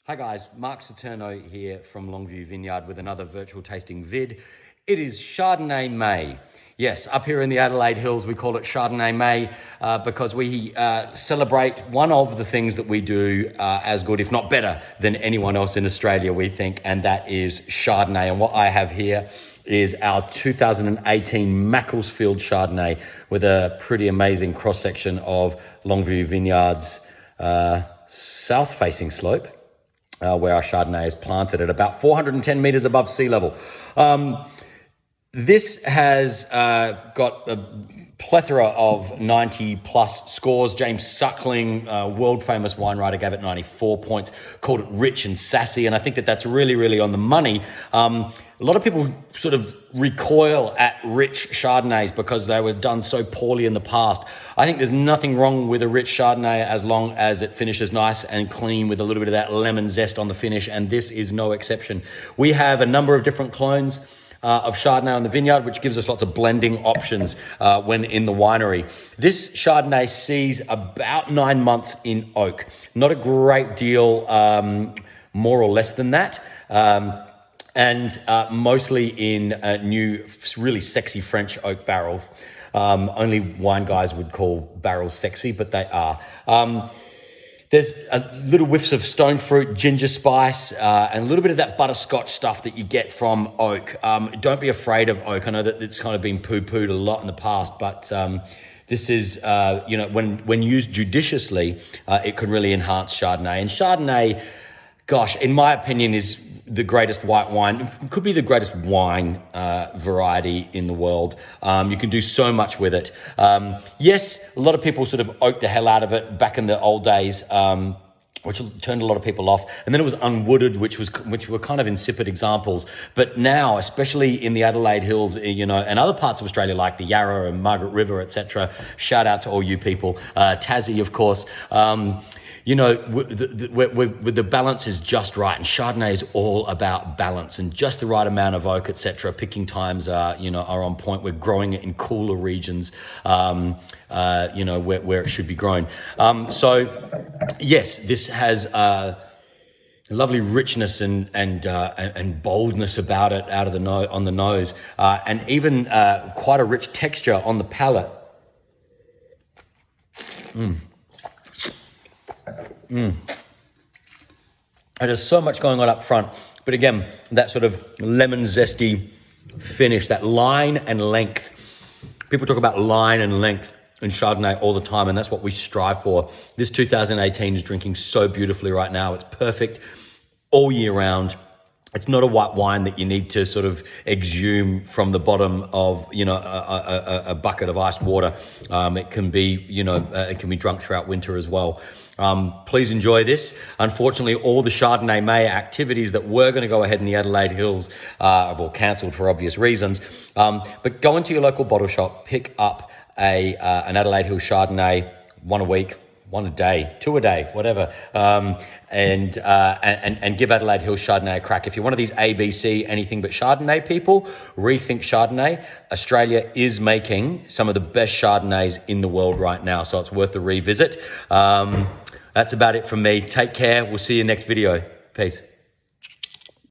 Hi guys, Mark Saturno here from Longview Vineyard with another virtual tasting vid. It is Chardonnay May. Yes, up here in the Adelaide Hills, we call it Chardonnay May because we celebrate one of the things that we do as good, if not better, than anyone else in Australia, we think, and that is Chardonnay. And what I have here is our 2018 Macclesfield Chardonnay with a pretty amazing cross-section of Longview Vineyard's south-facing slope. Where our Chardonnay is planted at about 410 meters above sea level. This has got a plethora of 90 plus scores. James Suckling, world famous wine writer, gave it 94 points, called it rich and sassy. And I think that that's really, really on the money. A lot of people sort of recoil at rich Chardonnays because they were done so poorly in the past. I think there's nothing wrong with a rich Chardonnay as long as it finishes nice and clean with a little bit of that lemon zest on the finish, and this is no exception. We have a number of different clones of Chardonnay on the vineyard, which gives us lots of blending options when in the winery. This Chardonnay sees about 9 months in oak. Not a great deal more or less than that. And mostly in new, really sexy French oak barrels. Only wine guys would call barrels sexy, but they are. There's little whiffs of stone fruit, ginger spice, and a little bit of that butterscotch stuff that you get from oak. Don't be afraid of oak. I know that it's kind of been poo-pooed a lot in the past, but this is, when used judiciously, it can really enhance Chardonnay. And Chardonnay, gosh, in my opinion, is the greatest white wine. It could be the greatest wine variety in the world. You can do so much with it. Yes, a lot of people sort of oaked the hell out of it back in the old days, which turned a lot of people off. And then it was unwooded, which were kind of insipid examples. But now, especially in the Adelaide Hills, and other parts of Australia like the Yarra and Margaret River, etc. Shout out to all you people. Tassie, of course. The balance is just right, and Chardonnay is all about balance and just the right amount of oak, etc. Picking times are on point. We're growing it in cooler regions, where it should be grown. So, yes, this has a lovely richness and boldness about it on the nose, and even quite a rich texture on the palate. There's so much going on up front, but again, that sort of lemon zesty finish, that line and length. People talk about line and length in Chardonnay all the time, and that's what we strive for. This 2018 is drinking so beautifully right now. It's perfect all year round. It's not a white wine that you need to sort of exhume from the bottom of, a bucket of iced water. It can be drunk throughout winter as well. Please enjoy this. Unfortunately, all the Chardonnay May activities that were going to go ahead in the Adelaide Hills have all cancelled for obvious reasons. But go into your local bottle shop, pick up an Adelaide Hills Chardonnay, one a week, one a day, two a day, whatever, and give Adelaide Hills Chardonnay a crack. If you're one of these ABC, anything but Chardonnay people, rethink Chardonnay. Australia is making some of the best Chardonnays in the world right now, so it's worth a revisit. That's about it from me. Take care. We'll see you next video. Peace.